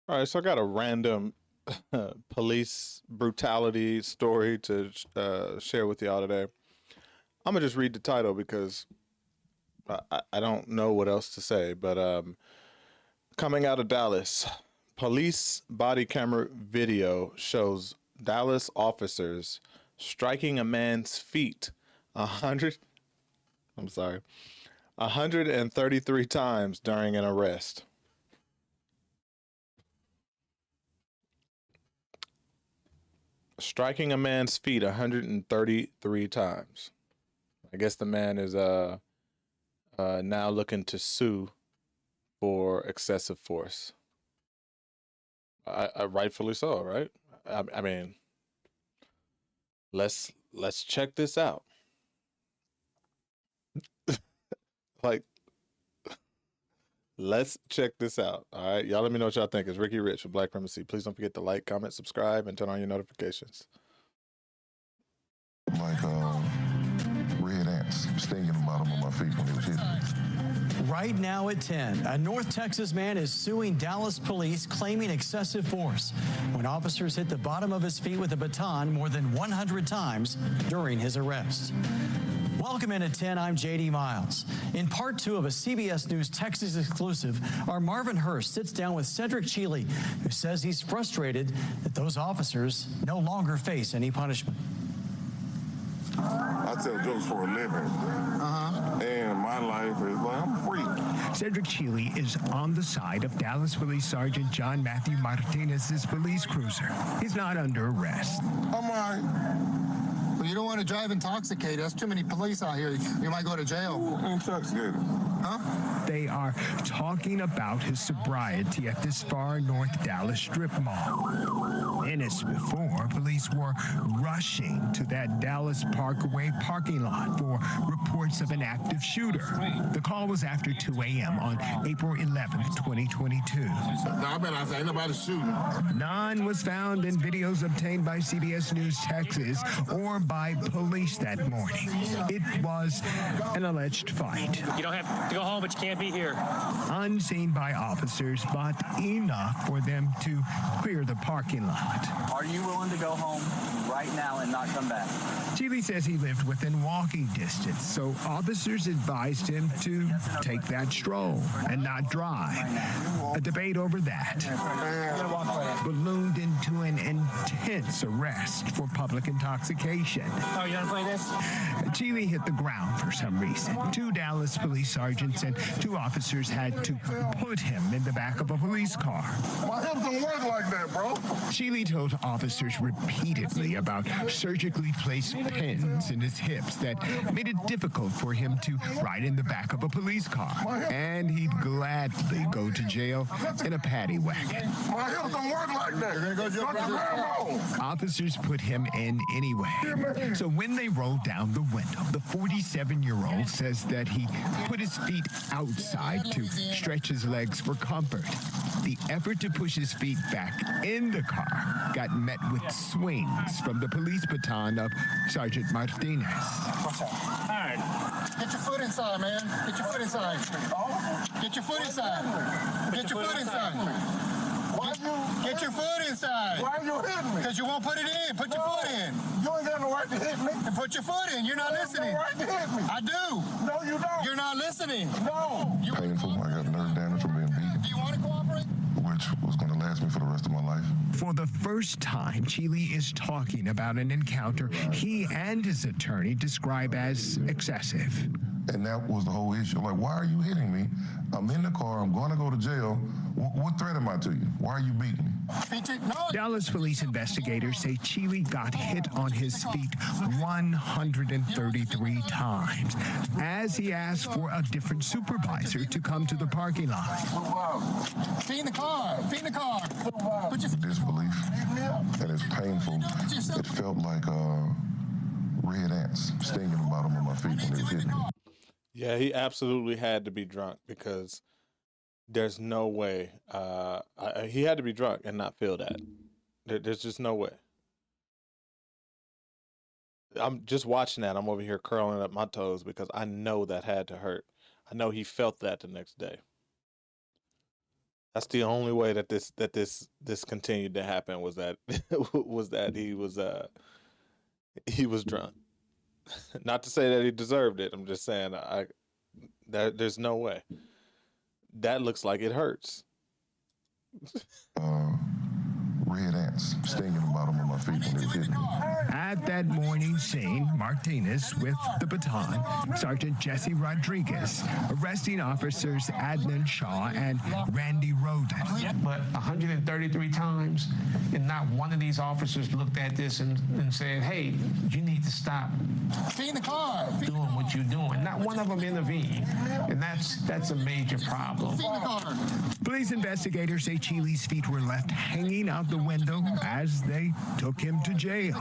All right, so I got a random police brutality story to share with y'all today. I'm gonna just read the title because I don't know what else to say. But coming out of Dallas, police body camera video shows Dallas officers striking a man's feet 100. I'm sorry, 133 times during an arrest. Striking a man's feet 133 times. I guess the man is now looking to sue for excessive force. I rightfully so, right? I mean, let's check this out. Like, let's check this out. All right, y'all. Let me know what y'all think. It's Ricky Rich with Black Primacy. Please don't forget to like, comment, subscribe, and turn on your notifications. Like red ants stinging the bottom of my feet when he was hitting me. Right now at 10, a North Texas man is suing Dallas police claiming excessive force when officers hit the bottom of his feet with a baton more than 100 times during his arrest. Welcome in at 10, I'm JD Miles. In part 2 of a CBS News Texas exclusive, our Marvin Hurst sits down with Cedric Cheeley, who says he's frustrated that those officers no longer face any punishment. I tell jokes for a living. And my life is like, I'm free. Cedric Cheeley is on the side of Dallas Police Sergeant John Matthew Martinez's police cruiser. He's not under arrest. I'm all right. Well, you don't want to drive intoxicated. There's too many police out here. You might go to jail. Intoxicated. Huh? They are talking about his sobriety at this far north Dallas strip mall. Minutes before, police were rushing to that Dallas Parkway parking lot for reports of an active shooter. The call was after 2 a.m. on April 11th, 2022. I bet I say nobody shooting. None was found in videos obtained by CBS News Texas or by police that morning. It was an alleged fight. You don't have to go home, but you can't be here. Unseen by officers, but enough for them to clear the parking lot. Are you willing to go home right now and not come back? Cheeley says he lived within walking distance, so officers advised him to take that stroll and not drive. A debate over that ballooned into an intense arrest for public intoxication. Oh, you want to play this? Cheeley hit the ground for some reason. 2 Dallas police sergeants and 2 officers had to put him in the back of a police car. My hips don't work like that, bro. Cheeley told officers repeatedly about surgically placed pins in his hips that made it difficult for him to ride in the back of a police car. And he'd gladly go to jail in a paddy wagon. My hips don't work like that. You're going to go to jail. Officers put him in anyway. So when they rolled down the window, the 47-year-old says that he put his feet outside to stretch his legs for comfort. The effort to push his feet back in the car got met with swings from the police baton of Sergeant Martinez. All right. Get your foot inside, man. Get your foot inside. Get your foot inside. Get your foot inside. Get your foot inside. Why are you hitting me? Because you won't put it in. Put your foot in. You ain't got no right to hit me. And put your foot in. You're not listening. You ain't got no right to hit me. I do. No, you don't. You're not listening. No. Painful. I got nerve damage from being beaten. Do you want to cooperate? Which was going to last me for the rest of my life. For the first time, Cheeley is talking about an encounter he and his attorney describe as excessive. And that was the whole issue. Like, why are you hitting me? I'm in the car. I'm going to go to jail. What threat am I to you? Why are you beating me? Dallas police investigators say Cheeley got hit on his feet 133 times as he asked for a different supervisor to come to the parking lot. Feet in the car. Feet in the car. Put your Disbelief. And it's painful. It felt like red ants stinging the bottom of my feet when they was hitting me. Yeah, he absolutely had to be drunk because there's no way. He had to be drunk and not feel that. There's just no way. I'm just watching that. I'm over here curling up my toes because I know that had to hurt. I know he felt that the next day. That's the only way that this continued to happen was that he was drunk. Not to say that he deserved it. I'm just saying there's no way. That looks like it hurts. Red ants stinging the bottom of my feet when they was hitting me. At that morning scene, Martinez with the baton, Sergeant Jesse Rodriguez, arresting officers Adnan Shaw and Randy Roden. But 133 times, and not one of these officers looked at this and said, hey, you need to stop Feed the car. doing what you're doing. Not one of them intervened. And that's a major problem. Feed the car. Police investigators say Chili's feet were left hanging out the window as they took him to jail.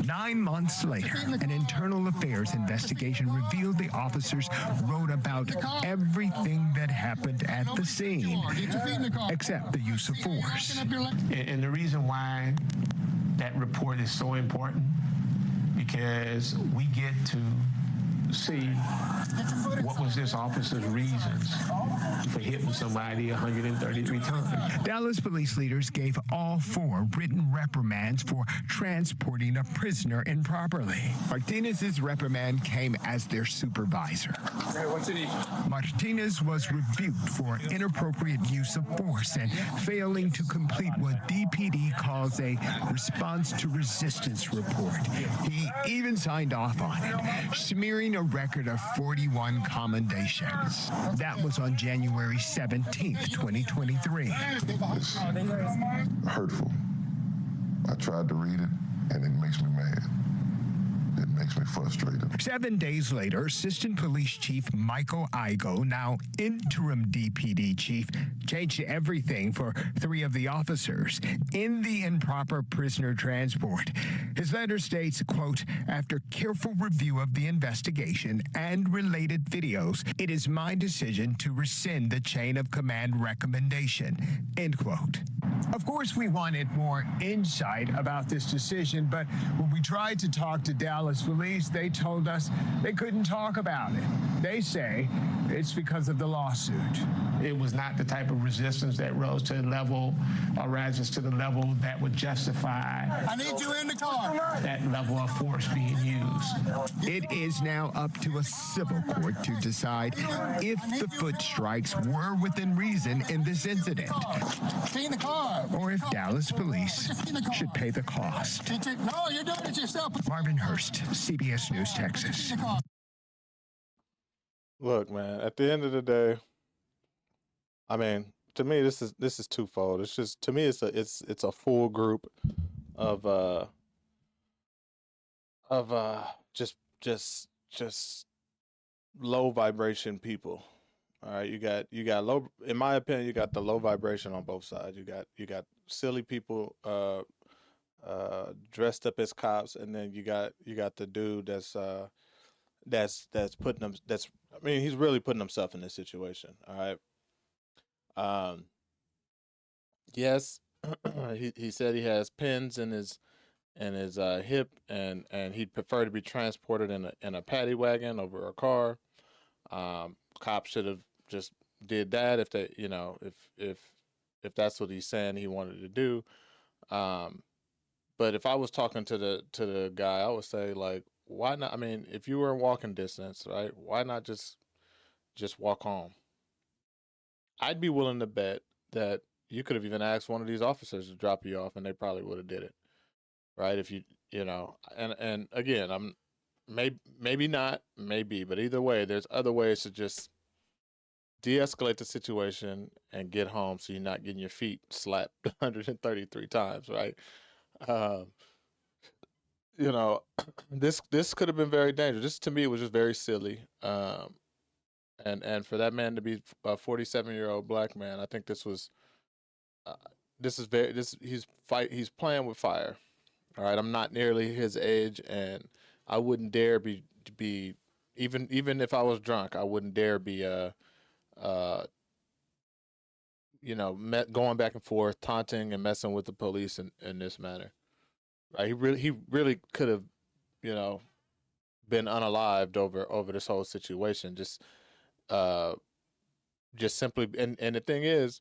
9 months later, an internal affairs investigation revealed the officers wrote about everything that happened at the scene, except the use of force. And the reason why that report is so important, because we get to see what was this officer's reasons for hitting somebody 133 times. Dallas police leaders gave all 4 written reprimands for transporting a prisoner improperly. Martinez's reprimand came as their supervisor. Hey, what's it eat? Martinez was rebuked for inappropriate use of force and failing to complete what DPD calls a response to resistance report. He even signed off on it, smearing a record of 41 commendations. That was on January 17th, 2023. It's hurtful. I tried to read it, and it makes me mad. It makes me frustrated. 7 days later, Assistant Police Chief Michael Igo, now interim DPD chief, changed everything for 3 of the officers in the improper prisoner transport. His letter states, quote, after careful review of the investigation and related videos, it is my decision to rescind the chain of command recommendation, end quote. Of course, we wanted more insight about this decision, but when we tried to talk to Dallas police, they told us they couldn't talk about it. They say it's because of the lawsuit. It was not the type of resistance that rose to the level or rises to the level that would justify I need you in the car. that level of force being used. It is now up to a civil court to decide if the foot strikes were within reason in this incident, Feed the car. or if Dallas police should pay the cost. No, you're doing it yourself. Marvin Hurst, CBS News, Texas. Look, man, at the end of the day, I mean, to me this is twofold. It's just, to me, it's a full group of just low vibration people. All right, you got low, in my opinion, you got the low vibration on both sides. You got silly people dressed up as cops, and then you got the dude that's putting them, I mean, he's really putting himself in this situation. All right. Yes, he said he has pins in his hip, and he'd prefer to be transported in a paddy wagon over a car. Cops should have just did that if they, if that's what he's saying he wanted to do. But if I was talking to the guy, I would say, like, why not? I mean, if you were in walking distance, right? Why not just walk home? I'd be willing to bet that you could have even asked one of these officers to drop you off, and they probably would have did it, right? If and again, I'm maybe not, maybe, but either way, there's other ways to just de-escalate the situation and get home, so you're not getting your feet slapped 133 times, right? This could have been very dangerous. This, to me, was just very silly. And for that man to be a 47-year-old black man, I think he's playing with fire. All right, I'm not nearly his age, and I wouldn't dare be even if I was drunk, I wouldn't dare be going back and forth, taunting and messing with the police in this manner. Right? He really could have, been unalived over this whole situation. Just simply, and the thing is,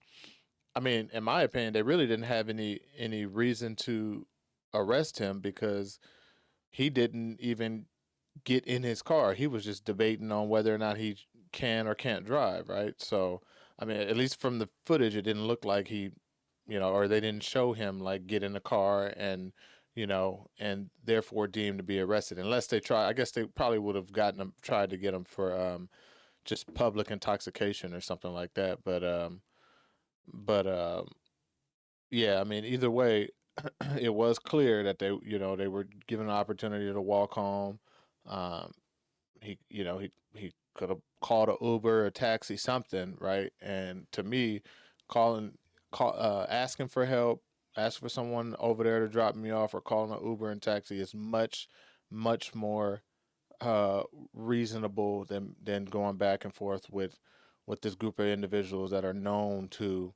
I mean, in my opinion, they really didn't have any reason to arrest him because he didn't even get in his car. He was just debating on whether or not he can or can't drive, right? So, I mean, at least from the footage, it didn't look like he, or they didn't show him like get in the car and, and therefore deemed to be arrested. Unless they try, I guess they probably would have tried to get him for just public intoxication or something like that. But yeah, I mean, either way, it was clear that they were given an opportunity to walk home. Um, he could have called a Uber, a taxi, something, right? And to me, asking for help, ask for someone over there to drop me off, or calling an Uber and taxi is much more reasonable than going back and forth with this group of individuals that are known to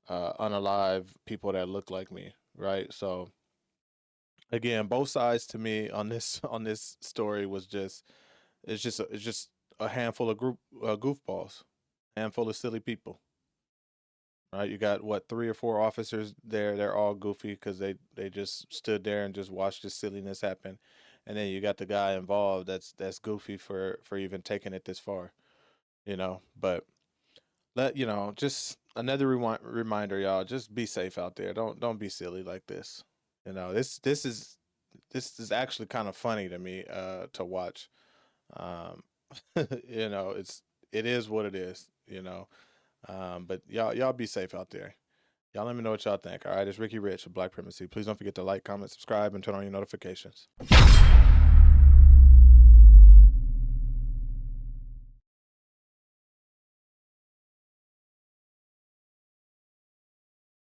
unalive people that look like me, right? So again, both sides to me on this story was just it's just a handful of goofballs, handful of silly people, right? You got what, 3 or 4 officers there. They're all goofy because they just stood there and just watched this silliness happen, and then you got the guy involved that's goofy for even taking it this far, But just another reminder, y'all. Just be safe out there. Don't be silly like this. This is actually kind of funny to me to watch. Um, it is what it is. But y'all be safe out there. Y'all let me know what y'all think. All right, it's Ricky Rich of Black Primacy. Please don't forget to like, comment, subscribe, and turn on your notifications.